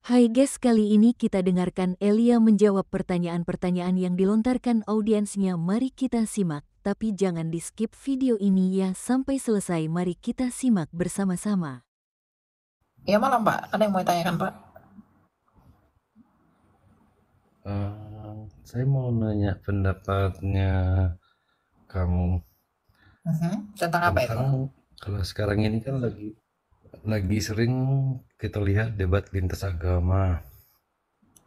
Hai guys, kali ini kita dengarkan Elia menjawab pertanyaan-pertanyaan yang dilontarkan audiensnya. Mari kita simak, tapi jangan di skip video ini ya sampai selesai. Mari kita simak bersama-sama. Ya malam Pak, ada yang mau ditanyakan Pak? Saya mau nanya pendapatnya kamu Tentang apa itu? tentang kalau sekarang ini kan lagi sering kita lihat debat lintas agama.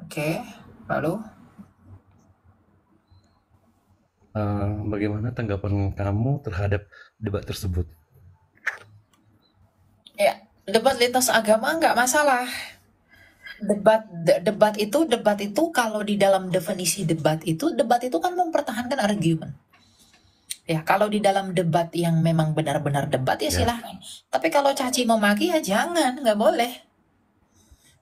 Oke, lalu? Bagaimana tanggapan kamu terhadap debat tersebut? Ya, debat lintas agama nggak masalah. Debat itu kalau di dalam definisi debat itu kan mempertahankan argumen. Ya, kalau di dalam debat yang memang benar-benar debat ya Ya. silahkan. Tapi kalau caci memaki ya jangan, nggak boleh.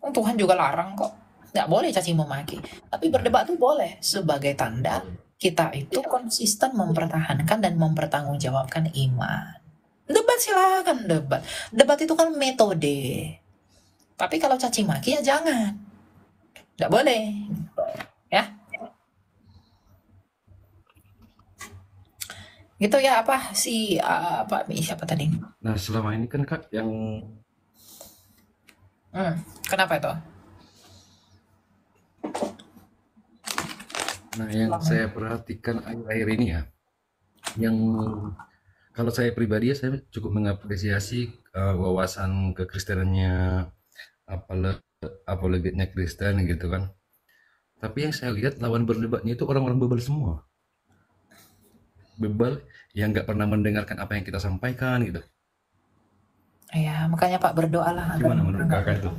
Tuhan juga larang kok. Nggak boleh caci memaki. Tapi berdebat tuh boleh sebagai tanda kita itu konsisten mempertahankan dan mempertanggungjawabkan iman. Debat silakan debat. Debat itu kan metode. Tapi kalau caci maki ya jangan. Nggak boleh. Ya. Gitu ya apa si Pak siapa tadi? Nah, selama ini kan Kak yang Kenapa itu? saya perhatikan akhir-akhir ini ya, yang kalau saya pribadi ya, saya cukup mengapresiasi wawasan kekristenannya, apologetnya Kristen gitu kan. Tapi yang saya lihat lawan berdebatnya itu orang-orang bebal semua. Bebal yang nggak pernah mendengarkan apa yang kita sampaikan gitu. Ya makanya Pak berdoalah. Gimana menurut kakak itu?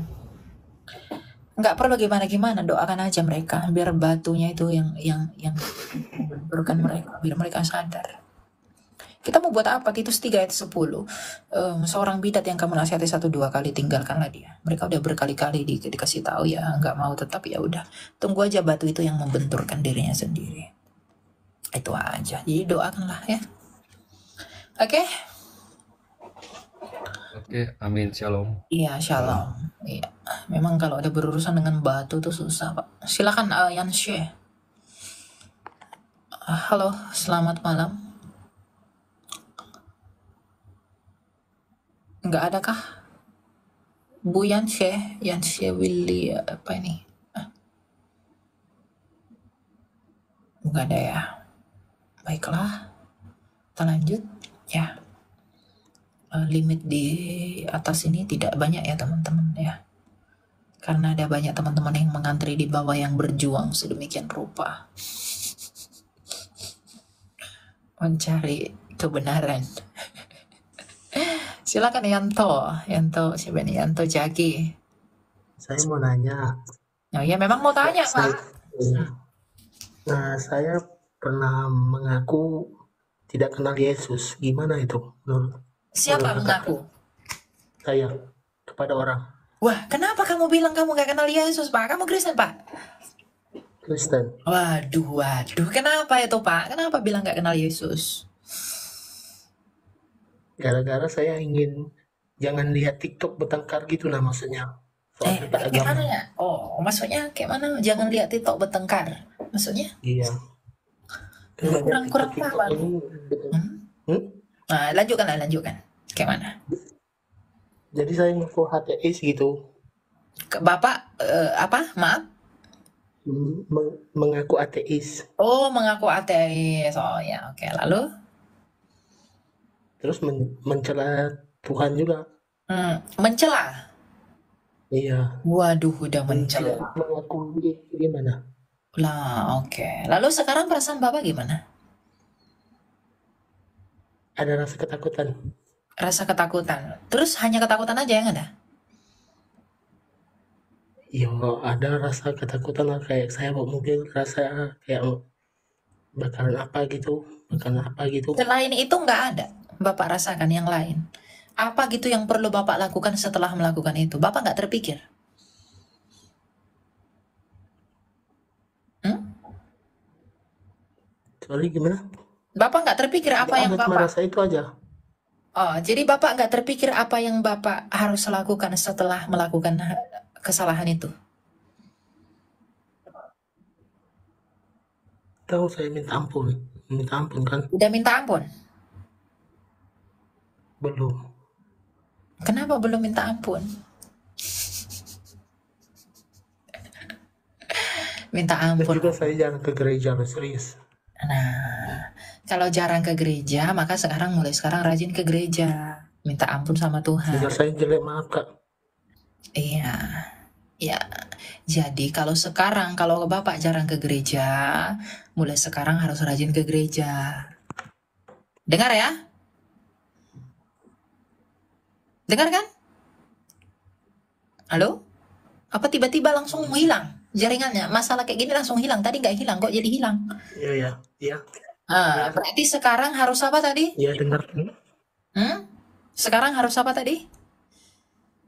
Nggak perlu gimana-gimana, doakan aja mereka biar batunya itu yang membenturkan mereka, biar mereka sadar. Kita mau buat apa? Titus 3 ayat 10. Seorang bidat yang kamu nasihati 1-2 kali, tinggalkanlah dia. Mereka udah berkali-kali dikasih tahu ya, nggak mau tetap ya udah. Tunggu aja batu itu yang membenturkan dirinya sendiri. Itu aja. Jadi doakanlah ya. Oke? Oke, amin, shalom. Iya, shalom. Iya. Memang kalau ada berurusan dengan batu tuh susah, Pak. Silakan Yanshe. Halo, selamat malam. Nggak ada kah? Bu Yanshe Willy apa ini? Nggak ada ya. Baiklah, kita lanjut ya. Limit di atas ini tidak banyak ya teman-teman ya. Karena ada banyak teman-teman yang mengantri di bawah yang berjuang sedemikian rupa mencari kebenaran. Silakan Yanto siapa nih? Yanto Jaki. Saya mau nanya. Oh ya memang mau tanya Pak. Nah, saya pernah mengaku tidak kenal Yesus. Gimana itu menurut Siapa mengaku? saya kepada orang Wah, kenapa kamu bilang kamu gak kenal Yesus, Pak? Kamu Kristen, Pak? Kristen? Waduh. Kenapa itu, Pak? Kenapa bilang gak kenal Yesus? Gara-gara saya ingin jangan lihat TikTok bertengkar gitu lah maksudnya. Soal debat Gimana agama. ya? Oh, maksudnya kayak mana? Jangan lihat TikTok bertengkar. Maksudnya? Iya. Kurang paham. Nah, lanjutkan. Kayak mana? Jadi saya ngaku ateis gitu. Bapak apa? Maaf. Mengaku ateis. Oh, mengaku ateis. Oh ya, oke. Lalu? Terus mencela Tuhan juga. Mencela? Iya. Waduh, udah mencela. Mengaku gimana? Lah, oke. Lalu sekarang perasaan Bapak gimana? Ada rasa ketakutan. Rasa ketakutan. Terus hanya ketakutan aja yang ada? Ya ada rasa ketakutan lah, kayak saya mungkin rasa kayak bakalan apa gitu. Selain itu nggak ada Bapak rasakan yang lain? Apa gitu yang perlu Bapak lakukan setelah melakukan itu? Bapak nggak terpikir? Sorry gimana? Bapak nggak terpikir apa yang Cuma Bapak... rasa itu aja. Oh, jadi Bapak nggak terpikir apa yang Bapak harus lakukan setelah melakukan kesalahan itu? tahu saya minta ampun kan? Udah minta ampun? Belum. Kenapa belum minta ampun? Minta Dan ampun. juga saya jarang ke gereja, loh, serius. Nah, kalau jarang ke gereja, maka mulai sekarang rajin ke gereja. Minta ampun sama Tuhan. Sehingga saya jelek, maaf Kak. Iya, ya. Jadi kalau Bapak jarang ke gereja, mulai sekarang harus rajin ke gereja. Dengar ya? Dengar kan? Halo? Apa tiba-tiba langsung hilang jaringannya? Masalah kayak gini langsung hilang. Tadi nggak hilang, kok jadi hilang? Iya. Berarti sekarang harus apa tadi? Iya, dengar. Sekarang harus apa tadi?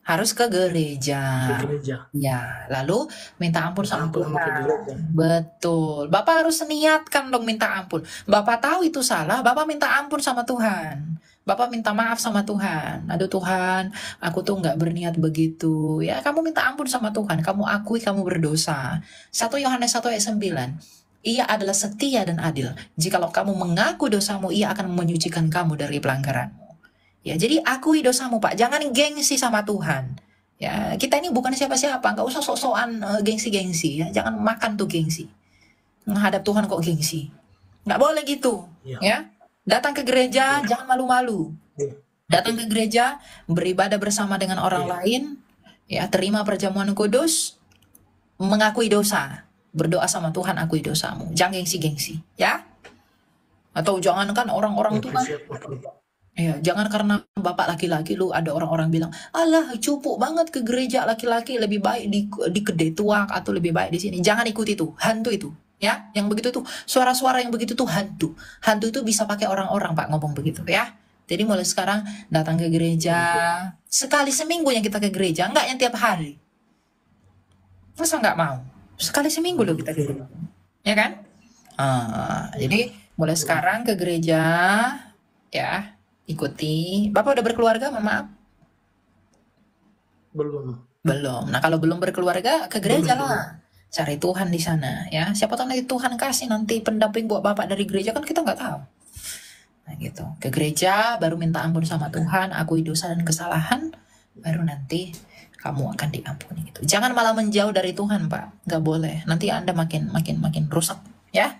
Harus ke gereja. Ke gereja. Ya, lalu minta ampun sama Ampun sama ke Tuhan. gereja. Betul. Bapak harus niatkan dong minta ampun. Bapak tahu itu salah, Bapak minta ampun sama Tuhan. Bapak minta maaf sama Tuhan. Aduh Tuhan, aku tuh nggak berniat begitu. Ya, kamu minta ampun sama Tuhan. Kamu akui kamu berdosa. 1 Yohanes 1 ayat 9. Ia adalah setia dan adil. Jikalau kamu mengaku dosamu, ia akan menyucikan kamu dari pelanggaranmu. Ya, jadi akui dosamu, Pak. Jangan gengsi sama Tuhan. Ya, kita ini bukan siapa-siapa. Nggak usah sok-sokan gengsi-gengsi. Ya. Jangan makan tuh gengsi. Menghadap Tuhan kok gengsi. Nggak boleh gitu. Ya. Datang ke gereja, jangan malu-malu. Datang ke gereja, beribadah bersama dengan orang lain. Ya, terima perjamuan kudus. Mengakui dosa. Berdoa sama Tuhan, akui dosamu. Jangan gengsi-gengsi. Ya. Atau jangan kan orang-orang itu kan. Ya, jangan karena Bapak laki-laki lu ada orang-orang bilang, alah cupu banget ke gereja laki-laki, lebih baik di kedai tuak atau lebih baik di sini. Jangan ikuti itu, hantu itu. Ya, yang begitu tuh, suara-suara yang begitu tuh hantu. Hantu itu bisa pakai orang-orang Pak ngomong begitu ya. Jadi mulai sekarang datang ke gereja, sekali seminggu yang kita ke gereja, enggak yang tiap hari. Masa nggak mau? Sekali seminggu loh kita ke gereja. Ya kan? Jadi mulai sekarang ke gereja, ya. Ikuti. Bapak udah berkeluarga, maaf? Belum. Nah, kalau belum berkeluarga, ke gereja lah. Cari Tuhan di sana, ya. Siapa tahu nanti Tuhan kasih nanti pendamping buat Bapak dari gereja, kan kita nggak tahu. Nah, gitu. Ke gereja, baru minta ampun sama Tuhan, akui dosa dan kesalahan, baru nanti kamu akan diampuni. Gitu. Jangan malah menjauh dari Tuhan, Pak. Nggak boleh. Nanti Anda makin rusak, ya.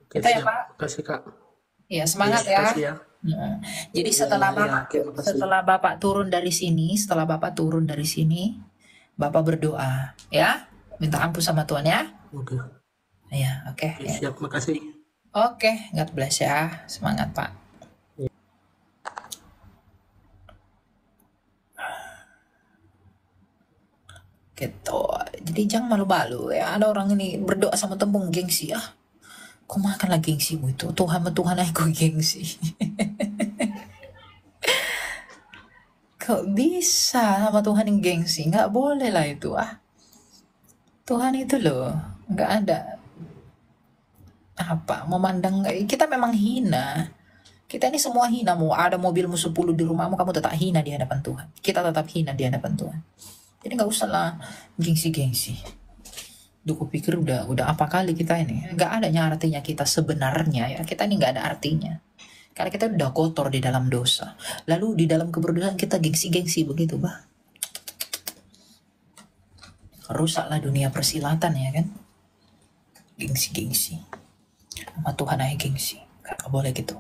Kita ya, Pak. Kasih Kak. Ya, semangat ya. Jadi setelah Bapak turun dari sini, Bapak berdoa, ya, minta ampun sama Tuhan ya. Oke. Ya, oke. Siap, makasih. Oke, God bless ya, semangat Pak. Gitu. Jadi jangan malu-malu ya. Ada orang ini berdoa sama tembung gengsi ya. Kok makan lagi gengsimu itu? Tuhan aku gengsi. Kok bisa sama Tuhan yang gengsi? Nggak boleh lah itu Tuhan itu loh, nggak ada memandang kita memang hina. Kita ini semua hina. Mau ada mobilmu 10 di rumahmu, kamu tetap hina di hadapan Tuhan. Kita tetap hina di hadapan Tuhan. Jadi nggak usah lah gengsi-gengsi. Duh, pikir udah apa kali kita ini? Nggak adanya artinya kita sebenarnya ya. Kita ini nggak ada artinya. Karena kita udah kotor di dalam dosa. Lalu di dalam keberdosaan kita gengsi-gengsi begitu, bah. Rusaklah dunia persilatan ya kan. Gengsi-gengsi. Sama Tuhan aja gengsi. Nggak boleh gitu.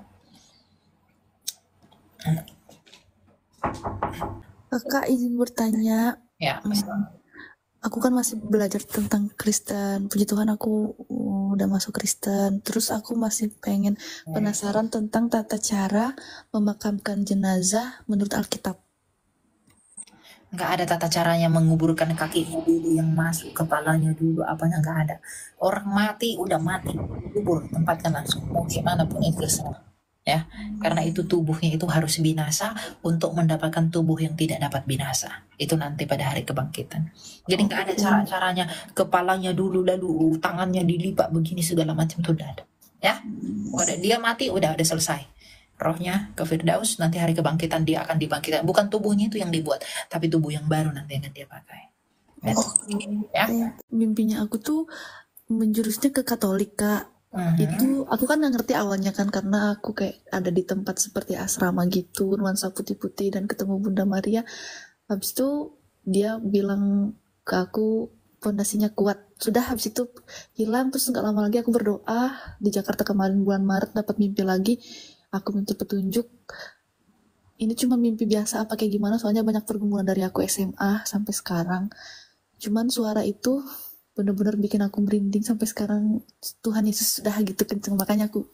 Kakak izin bertanya. Ya, aku kan masih belajar tentang Kristen. Puji Tuhan aku udah masuk Kristen. Terus aku masih penasaran tentang tata cara memakamkan jenazah menurut Alkitab. Nggak ada tata caranya menguburkan kakinya dulu yang masuk, kepalanya dulu, apanya nggak ada. Orang mati, udah mati, kubur, tempatkan langsung. Mau gimana pun itu terserah. Ya, karena itu tubuhnya itu harus binasa untuk mendapatkan tubuh yang tidak dapat binasa. Itu nanti pada hari kebangkitan. Jadi nggak ada cara-caranya kepalanya dulu lalu tangannya dilipat begini segala macam itu udah ada. Ya, udah dia mati udah selesai. Rohnya ke Firdaus, nanti hari kebangkitan dia akan dibangkitkan. Bukan tubuhnya itu yang dibuat, tapi tubuh yang baru nanti akan dia pakai. Ya. Mimpinya aku tuh menjurusnya ke Katolik, Kak. Itu aku kan nggak ngerti awalnya kan, karena aku kayak ada di tempat seperti asrama gitu, nuansa putih-putih, dan ketemu Bunda Maria. Habis itu dia bilang ke aku fondasinya kuat. Sudah, habis itu hilang. Terus nggak lama lagi aku berdoa di Jakarta kemarin bulan Maret, dapat mimpi lagi. Aku minta petunjuk. Ini cuma mimpi biasa apa kayak gimana, soalnya banyak pergumulan dari aku SMA sampai sekarang. Cuman suara itu bener-bener bikin aku merinding sampai sekarang. Tuhan Yesus sudah gitu kenceng, makanya aku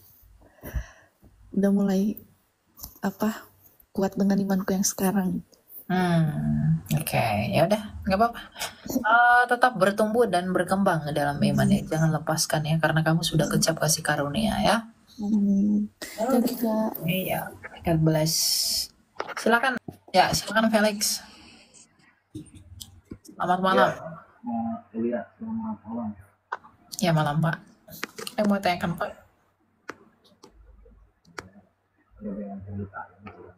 udah mulai kuat dengan imanku yang sekarang. Oke, ya udah, nggak apa-apa. Tetap bertumbuh dan berkembang dalam iman ya. Jangan lepaskan ya, karena kamu sudah kecap kasih karunia ya. Thank you, Kak. Iya, God bless. Silakan Felix. Selamat malam. Elia, selamat malam. Ya malam Pak. Saya mau tanyakan Pak.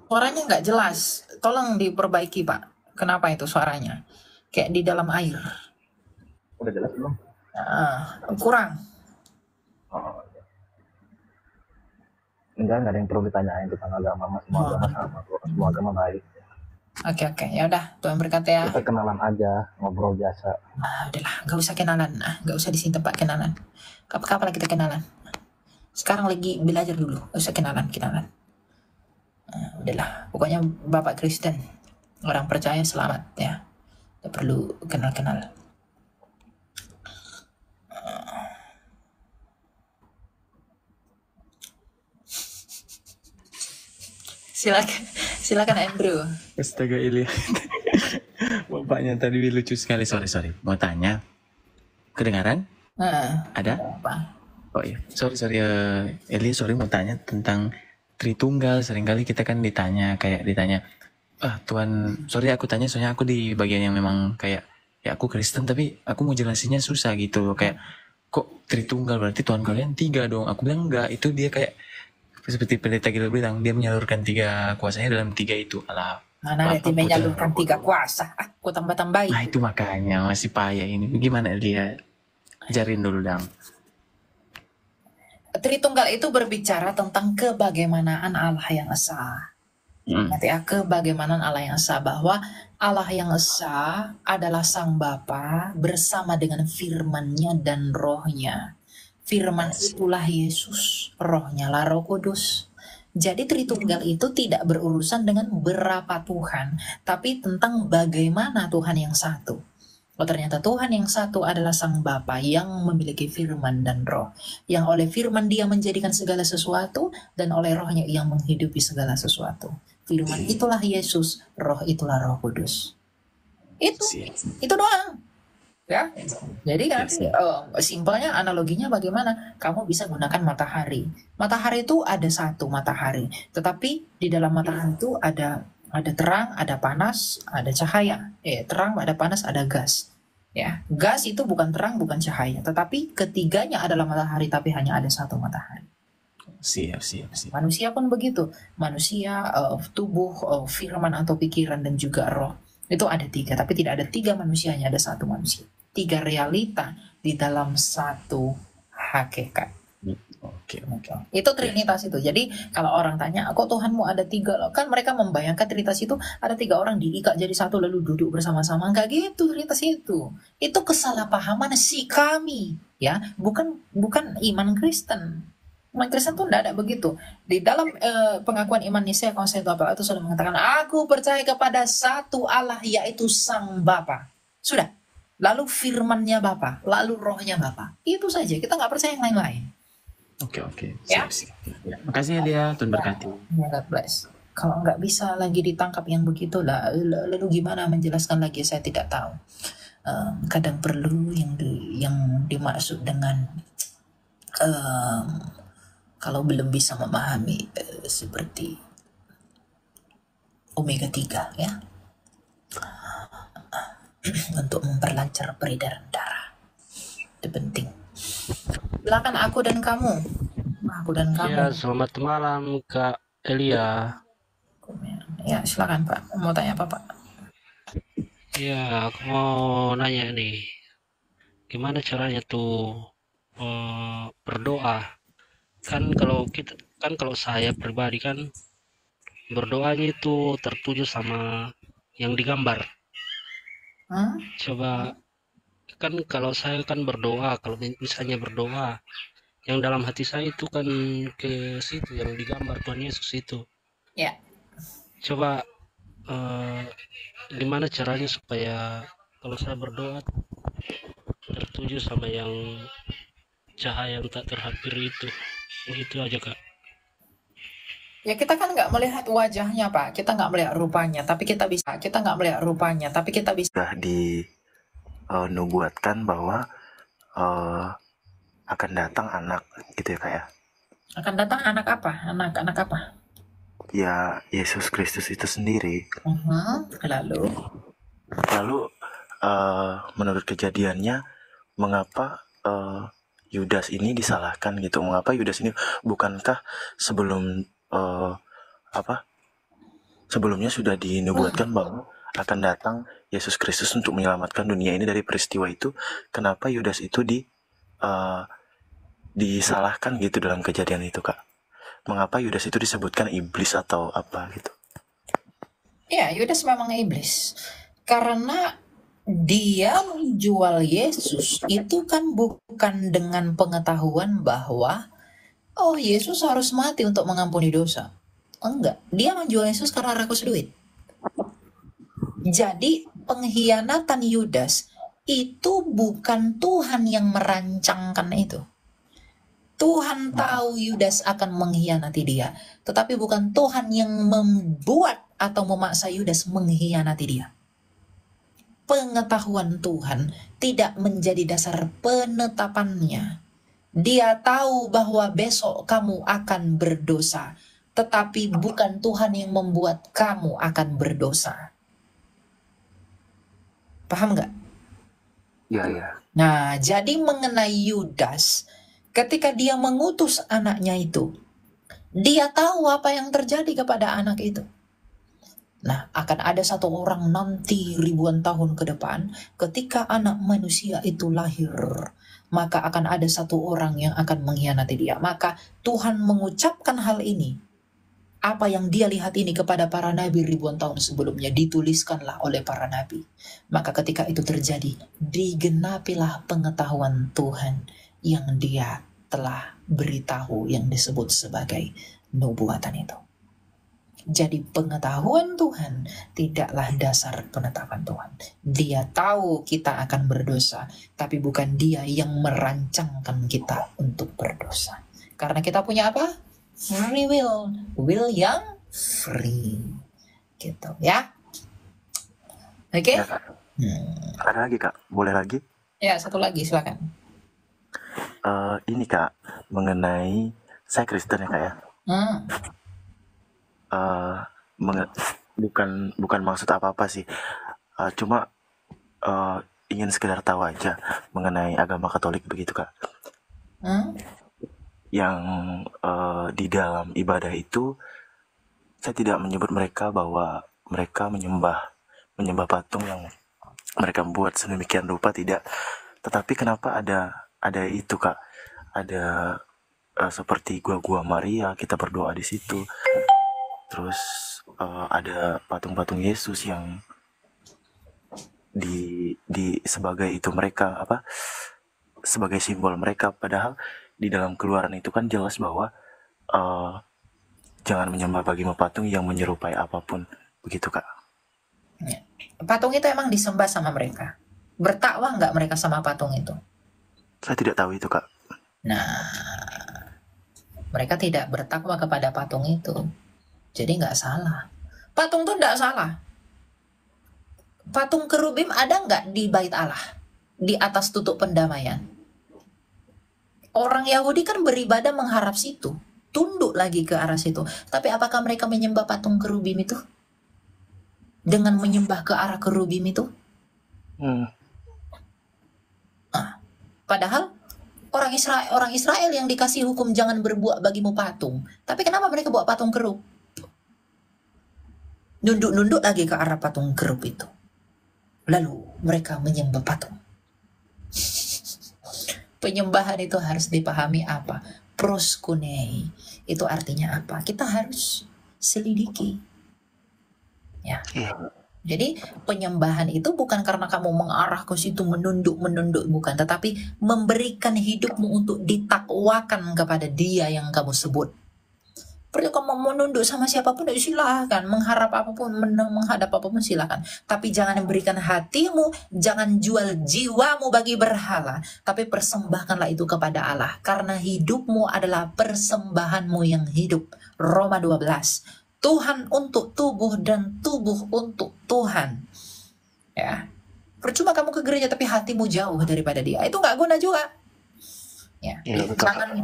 Suaranya nggak jelas. Tolong diperbaiki Pak. Kenapa itu suaranya? Kayak di dalam air. Udah jelas belum? Kurang. Oh, iya. Enggak ada yang perlu ditanyain tentang agama. Semua agama sama kok. Semua agama baik. Oke. Ya udah, Tuhan berkata ya. Kita kenalan aja, ngobrol biasa. Udahlah, nggak usah kenalan. Nggak usah di sini Pak kenalan. Kapan kita kenalan? Sekarang lagi belajar dulu. Nggak usah kenalan. Udahlah, pokoknya Bapak Kristen, orang percaya selamat ya. Tidak perlu kenal-kenal. Silakan Andrew. Astaga Ilya. Bapaknya tadi lucu sekali. Sorry. Mau tanya. Kedengaran? Ada? Apa? Oh iya. Sorry. Ilya, mau tanya tentang Tritunggal. Seringkali kita kan ditanya. Tuhan, sorry aku tanya soalnya aku di bagian yang memang kayak, ya aku Kristen tapi aku mau jelasinnya susah gitu loh. Kayak, kok Tritunggal berarti Tuhan kalian 3 dong? Aku bilang enggak, itu dia kayak seperti pendeta Gil bilang, dia menyalurkan 3 kuasanya dalam 3 itu. Mana ada tim menyalurkan 3 kuasa? Aku tambah-tambahin. Nah itu makanya masih payah ini. Gimana dia? Ajarin dulu dong. Tritunggal itu berbicara tentang kebagaimanaan Allah yang esa. Nanti ya, kebagaimanaan Allah yang esa, bahwa Allah yang esa adalah Sang Bapa bersama dengan firman-Nya dan Roh-Nya. Firman itulah Yesus, Roh-Nya lah Roh Kudus. Jadi Tritunggal itu tidak berurusan dengan berapa Tuhan, tapi tentang bagaimana Tuhan yang satu. Oh, ternyata Tuhan yang satu adalah Sang Bapa yang memiliki firman dan roh. Yang oleh firman dia menjadikan segala sesuatu, dan oleh rohnya ia menghidupi segala sesuatu. Firman itulah Yesus, roh itulah Roh Kudus. Itu doang. Ya, jadi kan simpelnya analoginya bagaimana? Kamu bisa gunakan matahari. Matahari itu ada satu matahari, tetapi di dalam matahari itu ada terang, ada panas, ada cahaya. Terang, ada panas, ada gas. Ya, gas itu bukan terang, bukan cahaya, tetapi ketiganya adalah matahari, tapi hanya ada satu matahari. Siap. Manusia pun begitu. Manusia, tubuh, firman atau pikiran dan juga roh. Itu ada 3, tapi tidak ada 3 manusia, hanya ada 1 manusia. 3 realita di dalam 1 hakikat. Oke. Itu Trinitas itu. Jadi kalau orang tanya, kok Tuhanmu ada 3? Kan mereka membayangkan Trinitas itu ada 3 orang diikat jadi 1 lalu duduk bersama-sama. Enggak gitu Trinitas itu. Itu kesalahpahaman si kami, ya, bukan iman Kristen. Iman Kristen tuh tidak ada begitu. Di dalam pengakuan iman Nisea Konstitusional itu sudah mengatakan, aku percaya kepada 1 Allah, yaitu Sang Bapa. Sudah. Lalu firman-Nya Bapa, lalu rohnya Bapa. Itu saja, kita nggak percaya yang lain-lain. Oke. Ya? Siap. Makasih ya dia, Tuhan berkati. Ya, God bless. Kalau nggak bisa lagi ditangkap yang begitu, lalu gimana menjelaskan lagi, saya tidak tahu. Kadang perlu yang dimaksud dengan kalau belum bisa memahami seperti omega 3 ya, untuk memperlancar peredaran darah. Itu penting. Silakan aku dan kamu. Ya, selamat malam Kak Elia. Ya, silakan Pak. Mau tanya apa Pak? Ya, aku mau nanya nih, gimana caranya tuh berdoa. Kan kalau saya pribadi kan berdoanya itu tertuju sama yang digambar. Coba kan kalau saya kan berdoa, kalau misalnya berdoa, yang dalam hati saya itu kan ke situ yang digambar Tuhan Yesus itu. Ya. Coba gimana caranya supaya kalau saya berdoa tertuju sama yang cahaya yang tak terhampiri itu. Begitu aja, Kak. Ya kita kan nggak melihat wajahnya, Pak. Kita nggak melihat rupanya, tapi kita bisa. Sudah dinubuatkan bahwa akan datang anak, gitu ya Kak ya. Akan datang anak apa? Anak apa? Ya Yesus Kristus itu sendiri. Lalu menurut kejadiannya, mengapa Yudas ini disalahkan gitu? Mengapa Yudas ini, bukankah sebelumnya sudah dinubuatkan bahwa akan datang Yesus Kristus untuk menyelamatkan dunia ini dari peristiwa itu? Kenapa Yudas itu disalahkan gitu dalam kejadian itu, Kak? Mengapa Yudas itu disebutkan iblis atau apa gitu? Ya, Yudas memang iblis. Karena dia menjual Yesus itu kan bukan dengan pengetahuan bahwa Yesus harus mati untuk mengampuni dosa. Enggak, dia menjual Yesus karena rakus duit. Jadi pengkhianatan Yudas itu bukan Tuhan yang merancangkan itu. Tuhan tahu Yudas akan mengkhianati dia, tetapi bukan Tuhan yang membuat atau memaksa Yudas mengkhianati dia. Pengetahuan Tuhan tidak menjadi dasar penetapannya. Dia tahu bahwa besok kamu akan berdosa, tetapi bukan Tuhan yang membuat kamu akan berdosa. Paham nggak? Ya. Nah, jadi mengenai Yudas, ketika dia mengutus anaknya itu, dia tahu apa yang terjadi kepada anak itu. Nah, akan ada satu orang nanti ribuan tahun ke depan, ketika anak manusia itu lahir, maka akan ada satu orang yang akan mengkhianati dia. Maka Tuhan mengucapkan hal ini. Apa yang dia lihat ini kepada para nabi ribuan tahun sebelumnya, dituliskanlah oleh para nabi. Maka ketika itu terjadi, digenapilah pengetahuan Tuhan yang dia telah beritahu, yang disebut sebagai nubuatan itu. Jadi pengetahuan Tuhan tidaklah dasar penetapan Tuhan. Dia tahu kita akan berdosa, tapi bukan dia yang merancangkan kita untuk berdosa. Karena kita punya apa? Free will. Will yang free. Gitu ya. Oke? Ya, Kak. Ada lagi, Kak? Boleh lagi? Ya, satu lagi, silakan. Ini, Kak, mengenai, saya Kristen ya, Kak ya. Bukan maksud apa-apa sih, cuma ingin sekedar tahu aja mengenai agama Katolik begitu, Kak. Yang di dalam ibadah itu saya tidak menyebut mereka bahwa mereka menyembah patung yang mereka buat sedemikian rupa, tidak. Tetapi kenapa ada itu, Kak? Ada seperti gua Maria, kita berdoa di situ. Terus ada patung-patung Yesus yang di sebagai itu mereka sebagai simbol mereka, padahal di dalam Keluaran itu kan jelas bahwa jangan menyembah bagi patung yang menyerupai apapun, begitu, Kak. Patung itu emang disembah sama mereka. Bertakwah nggak mereka sama patung itu? Saya tidak tahu itu, Kak. Nah, mereka tidak bertakwa kepada patung itu. Jadi nggak salah. Patung tuh nggak salah. Patung kerubim ada nggak di Bait Allah? Di atas tutup pendamaian. Orang Yahudi kan beribadah mengharap situ. Tunduk lagi ke arah situ. Tapi apakah mereka menyembah patung kerubim itu? Dengan menyembah ke arah kerubim itu? Padahal orang Israel yang dikasih hukum jangan berbuat bagimu patung. Tapi kenapa mereka buat patung kerub? Nunduk-nunduk lagi ke arah patung kerub itu. Lalu mereka menyembah patung. Penyembahan itu harus dipahami apa? Proskunei. Itu artinya apa? Kita harus selidiki. Ya. Jadi penyembahan itu bukan karena kamu mengarah ke situ menunduk, bukan. Tetapi memberikan hidupmu untuk ditakwakan kepada dia yang kamu sebut. Perlu kamu mau menunduk sama siapapun, silahkan. Mengharap apapun, menghadap apapun, silahkan. Tapi jangan berikan hatimu, jangan jual jiwamu bagi berhala. Tapi persembahkanlah itu kepada Allah. Karena hidupmu adalah persembahanmu yang hidup. Roma 12. Tuhan untuk tubuh dan tubuh untuk Tuhan. Ya. Percuma kamu ke gereja tapi hatimu jauh daripada dia. Itu nggak guna juga. Ya,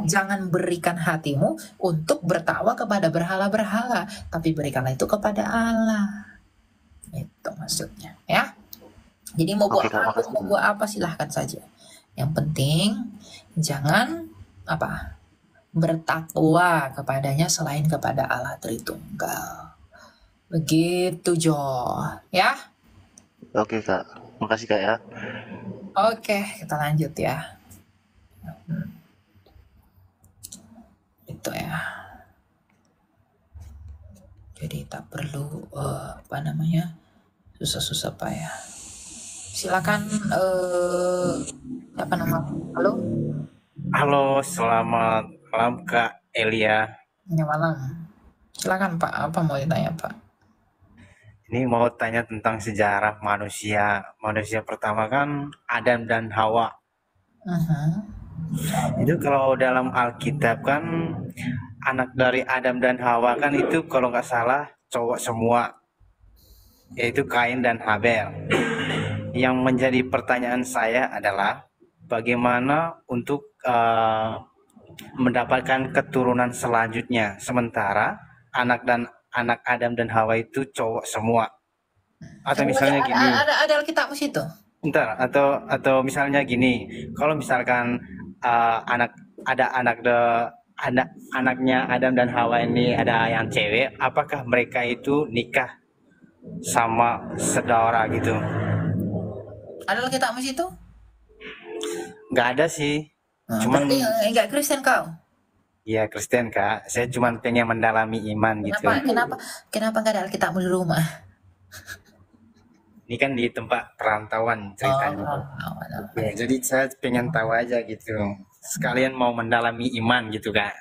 jangan berikan hatimu untuk bertakwa kepada berhala-berhala, tapi berikanlah itu kepada Allah. Itu maksudnya, ya. Jadi mau buat apa silahkan saja. Yang penting jangan bertakwa kepadanya selain kepada Allah Tritunggal. Begitu Jo, ya. Oke Kak, makasih Kak ya. Oke, kita lanjut ya. Itu ya. Jadi tak perlu susah-susah payah. Silakan apa nama? Halo, selamat malam Kak Elia. Ya malam. Silakan Pak, apa mau ditanya Pak? Ini mau tanya tentang sejarah manusia. Manusia pertama kan Adam dan Hawa. Itu kalau dalam Alkitab kan anak dari Adam dan Hawa kan itu kalau nggak salah cowok semua, yaitu Kain dan Habel. Yang menjadi pertanyaan saya adalah bagaimana untuk mendapatkan keturunan selanjutnya, sementara anak Adam dan Hawa itu cowok semua. Atau misalnya gini. Ada Alkitab di situ. Bentar, atau misalnya gini, kalau misalkan anaknya Adam dan Hawa ini ada yang cewek, apakah mereka itu nikah sama saudara gitu? Ada Alkitab di situ? Nggak ada sih. Cuman enggak Kristen kau? Iya Kristen Kak. Saya cuma pengen mendalami iman gitu. Kenapa nggak ada Alkitab di rumah? Ini kan di tempat perantauan ceritanya. Ya, jadi saya pengen tahu aja gitu. Sekalian mau mendalami iman gitu Kak.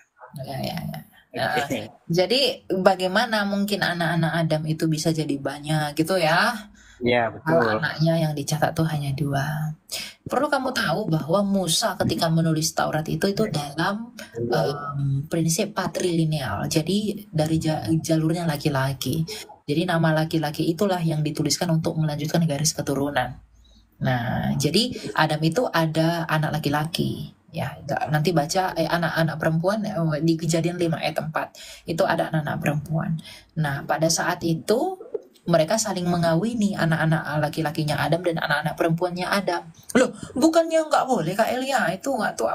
Jadi bagaimana mungkin anak-anak Adam itu bisa jadi banyak gitu ya? Iya betul. Anaknya yang dicatat tuh hanya 2. Perlu kamu tahu bahwa Musa ketika menulis Taurat itu dalam prinsip patrilineal. Jadi dari jalurnya laki-laki. Jadi nama laki-laki itulah yang dituliskan untuk melanjutkan garis keturunan. Nah, jadi Adam itu ada anak laki-laki. Ya, nanti baca anak-anak perempuan di Kejadian 5 ayat 4. Itu ada anak-anak perempuan. Nah, pada saat itu mereka saling mengawini anak-anak laki-lakinya Adam dan anak-anak perempuannya Adam. Loh, bukannya nggak boleh Kak Elia? Itu nggak tuh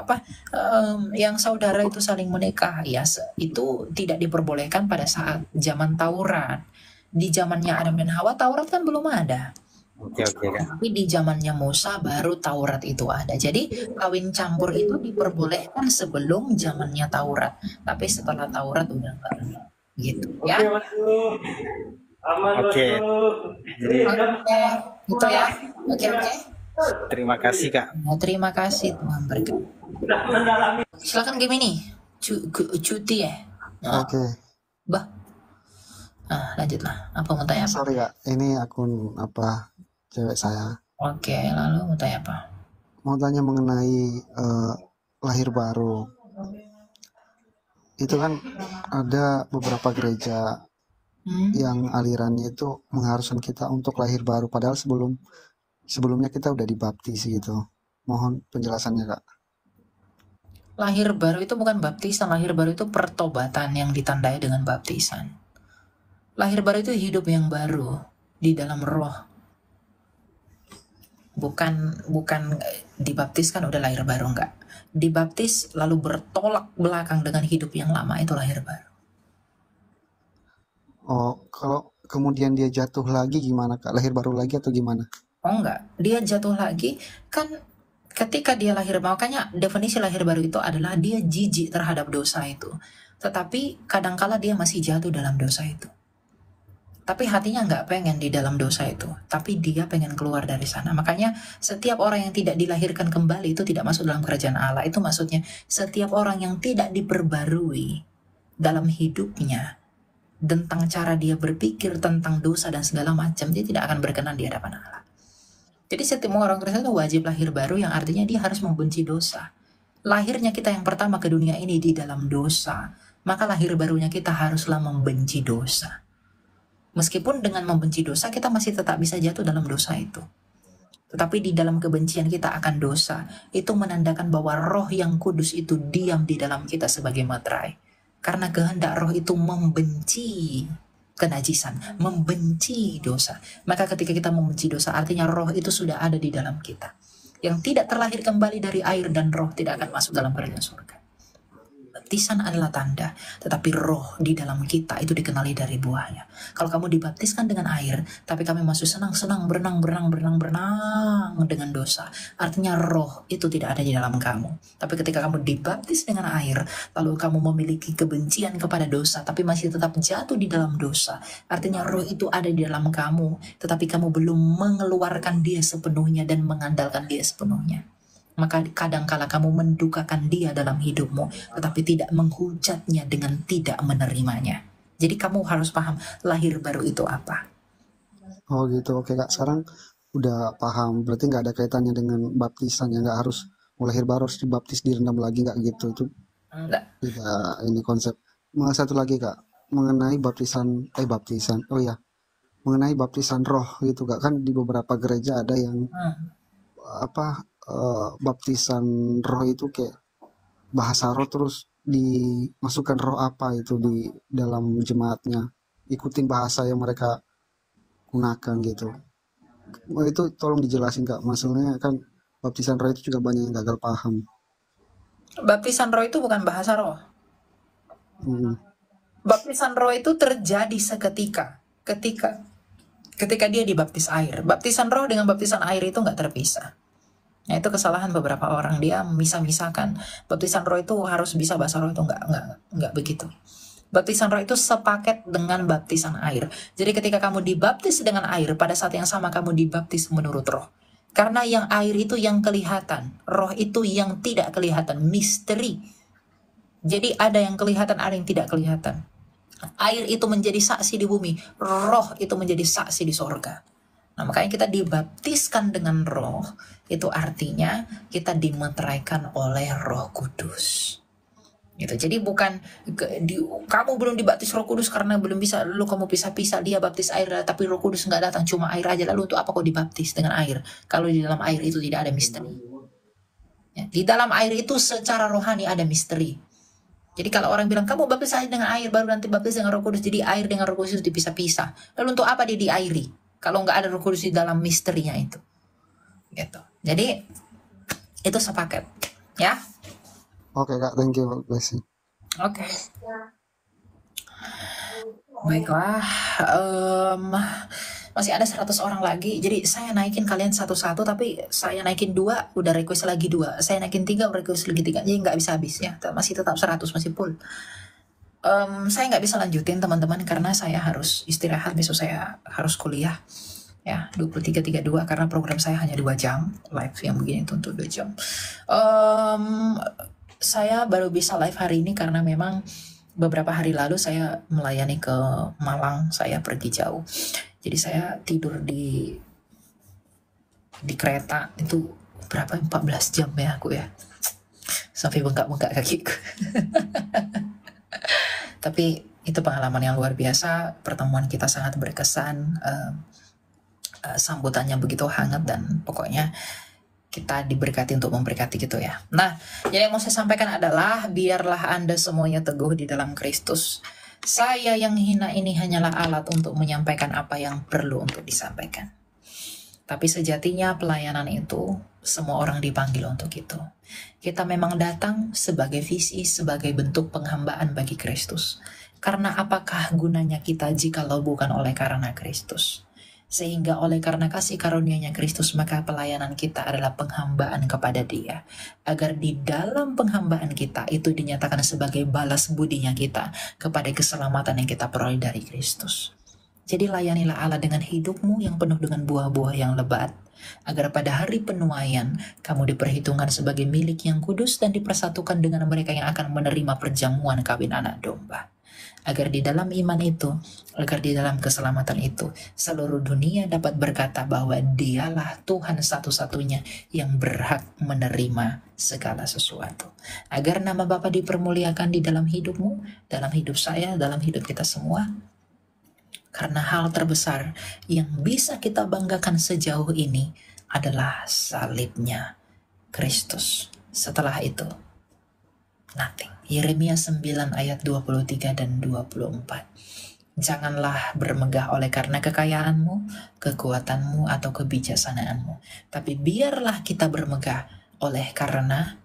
yang saudara itu saling menikah. Ya, itu tidak diperbolehkan pada saat zaman Taurat. Di zamannya Adam dan Hawa Taurat kan belum ada. Oke. Tapi di zamannya Musa baru Taurat itu ada. Jadi kawin campur itu diperbolehkan sebelum zamannya Taurat. Tapi setelah Taurat udah enggak. Gitu ya. Oke. Itu ya. Oke. Terima kasih Kak. Terima kasih Tuhan berkati. Silakan Gemini. Cuti ya. Oke. Lanjutlah. Apa mau tanya apa? Sorry Kak, ini akun cewek saya. Oke, lalu mau tanya apa? Mau tanya mengenai lahir baru. Itu kan ada beberapa gereja yang alirannya itu mengharuskan kita untuk lahir baru, padahal sebelumnya kita udah dibaptis gitu. Mohon penjelasannya Kak. Lahir baru itu bukan baptisan, lahir baru itu pertobatan yang ditandai dengan baptisan. Lahir baru itu hidup yang baru di dalam roh. Bukan dibaptiskan udah lahir baru, enggak. Dibaptis lalu bertolak belakang dengan hidup yang lama, itu lahir baru. Oh, kalau kemudian dia jatuh lagi gimana Kak? Lahir baru lagi atau gimana? Oh enggak, dia jatuh lagi kan ketika dia lahir, makanya definisi lahir baru itu adalah dia jijik terhadap dosa itu. Tetapi kadangkala dia masih jatuh dalam dosa itu. Tapi hatinya nggak pengen di dalam dosa itu. Tapi dia pengen keluar dari sana. Makanya setiap orang yang tidak dilahirkan kembali itu tidak masuk dalam kerajaan Allah. Itu maksudnya setiap orang yang tidak diperbarui dalam hidupnya tentang cara dia berpikir tentang dosa dan segala macam, dia tidak akan berkenan di hadapan Allah. Jadi setiap orang Kristen itu wajib lahir baru, yang artinya dia harus membenci dosa. Lahirnya kita yang pertama ke dunia ini di dalam dosa, maka lahir barunya kita haruslah membenci dosa. Meskipun dengan membenci dosa kita masih tetap bisa jatuh dalam dosa itu. Tetapi di dalam kebencian kita akan dosa, itu menandakan bahwa roh yang kudus itu diam di dalam kita sebagai materai. Karena kehendak roh itu membenci kenajisan, membenci dosa. Maka ketika kita membenci dosa, artinya roh itu sudah ada di dalam kita. Yang tidak terlahir kembali dari air dan roh tidak akan masuk dalam kerajaan surga. Baptisan adalah tanda, tetapi roh di dalam kita itu dikenali dari buahnya. Kalau kamu dibaptiskan dengan air, tapi kamu masih senang-senang berenang dengan dosa, artinya roh itu tidak ada di dalam kamu. Tapi ketika kamu dibaptis dengan air, lalu kamu memiliki kebencian kepada dosa, tapi masih tetap jatuh di dalam dosa, artinya roh itu ada di dalam kamu, tetapi kamu belum mengeluarkan dia sepenuhnya dan mengandalkan dia sepenuhnya. Maka kadangkala kamu mendukakan dia dalam hidupmu, tetapi tidak menghujatnya dengan tidak menerimanya. Jadi kamu harus paham lahir baru itu apa. Oh gitu, oke Kak. Sekarang udah paham. Berarti nggak ada kaitannya dengan baptisan, ya nggak harus lahir baru harus dibaptis direndam lagi, nggak gitu. Itu Enggak. tidak ini konsep. Satu lagi Kak, mengenai baptisan. Oh ya, mengenai baptisan roh gitu Kak. Kan di beberapa gereja ada yang baptisan roh itu kayak bahasa roh, terus dimasukkan roh apa itu di dalam jemaatnya, ikutin bahasa yang mereka gunakan gitu. Itu tolong dijelasin Kak, maksudnya kan baptisan roh itu juga banyak yang gagal paham. Baptisan roh itu bukan bahasa roh. Baptisan roh itu terjadi seketika, ketika dia dibaptis air. Baptisan roh dengan baptisan air itu nggak terpisah. Nah, itu kesalahan beberapa orang, dia misah-misahkan. Baptisan roh itu harus bisa bahasa roh, itu enggak begitu. Baptisan roh itu sepaket dengan baptisan air. Jadi ketika kamu dibaptis dengan air, pada saat yang sama kamu dibaptis menurut roh. Karena yang air itu yang kelihatan, roh itu yang tidak kelihatan, misteri. Jadi ada yang kelihatan, ada yang tidak kelihatan. Air itu menjadi saksi di bumi, roh itu menjadi saksi di sorga. Nah, makanya kita dibaptiskan dengan roh, itu artinya kita dimeteraikan oleh Roh Kudus. Gitu. Jadi bukan kamu belum dibaptis Roh Kudus karena belum bisa, lalu kamu pisah-pisah, dia baptis air tapi Roh Kudus nggak datang, cuma air aja. Lalu untuk apa kau dibaptis dengan air kalau di dalam air itu tidak ada misteri? Ya, di dalam air itu secara rohani ada misteri. Jadi kalau orang bilang kamu baptis air dengan air baru nanti baptis dengan Roh Kudus, jadi air dengan Roh Kudus itu dipisah-pisah. Lalu untuk apa dia diairi kalau nggak ada Roh Kudus di dalam misterinya itu? Gitu. Jadi itu sepaket, ya. Oke Kak, thank you. Oke. Baiklah, masih ada 100 orang lagi. Jadi saya naikin kalian satu-satu, tapi saya naikin 2, udah request lagi 2. Saya naikin 3, request lagi 3. Jadi nggak bisa habis ya. Masih tetap 100, masih full. Saya nggak bisa lanjutin teman-teman karena saya harus istirahat, besok saya harus kuliah. Ya, 23.32 karena program saya hanya 2 jam live yang begini itu untuk 2 jam. Saya baru bisa live hari ini karena memang beberapa hari lalu saya melayani ke Malang, saya pergi jauh. Jadi saya tidur di kereta itu berapa, 14 jam ya aku ya. Sampai bengkak-bengkak kakiku. Tapi itu pengalaman yang luar biasa, pertemuan kita sangat berkesan. Sambutannya begitu hangat dan pokoknya kita diberkati untuk memberkati gitu ya. Nah, jadi yang mau saya sampaikan adalah biarlah Anda semuanya teguh di dalam Kristus. Saya yang hina ini hanyalah alat untuk menyampaikan apa yang perlu untuk disampaikan. Tapi sejatinya pelayanan itu semua orang dipanggil untuk itu. Kita memang datang sebagai visi, sebagai bentuk penghambaan bagi Kristus. Karena apakah gunanya kita jikalau bukan oleh karena Kristus? Sehingga oleh karena kasih karunia-Nya Kristus, maka pelayanan kita adalah penghambaan kepada Dia. Agar di dalam penghambaan kita itu dinyatakan sebagai balas budinya kita kepada keselamatan yang kita peroleh dari Kristus. Jadi layanilah Allah dengan hidupmu yang penuh dengan buah-buah yang lebat, agar pada hari penuaian kamu diperhitungkan sebagai milik yang kudus dan dipersatukan dengan mereka yang akan menerima perjamuan kawin anak domba. Agar di dalam iman itu, agar di dalam keselamatan itu, seluruh dunia dapat berkata bahwa Dialah Tuhan satu-satunya yang berhak menerima segala sesuatu. Agar nama Bapa dipermuliakan di dalam hidupmu, dalam hidup saya, dalam hidup kita semua. Karena hal terbesar yang bisa kita banggakan sejauh ini adalah salibnya Kristus. Setelah itu, nothing. Yeremia 9 ayat 23 dan 24. Janganlah bermegah oleh karena kekayaanmu, kekuatanmu, atau kebijaksanaanmu. Tapi biarlah kita bermegah oleh karena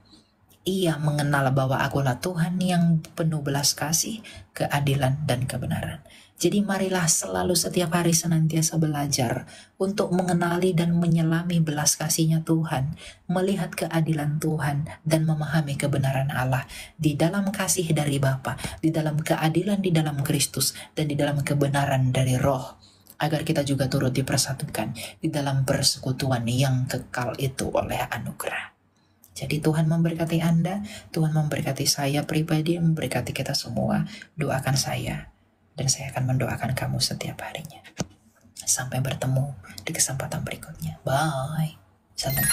Ia mengenal bahwa Akulah Tuhan yang penuh belas kasih, keadilan, dan kebenaran. Jadi marilah selalu setiap hari senantiasa belajar untuk mengenali dan menyelami belas kasih-Nya Tuhan, melihat keadilan Tuhan, dan memahami kebenaran Allah di dalam kasih dari Bapa, di dalam keadilan di dalam Kristus, dan di dalam kebenaran dari Roh, agar kita juga turut dipersatukan di dalam persekutuan yang kekal itu oleh anugerah. Jadi Tuhan memberkati Anda, Tuhan memberkati saya pribadi, memberkati kita semua. Doakan saya, dan saya akan mendoakan kamu setiap harinya. Sampai bertemu di kesempatan berikutnya. Bye. Salam.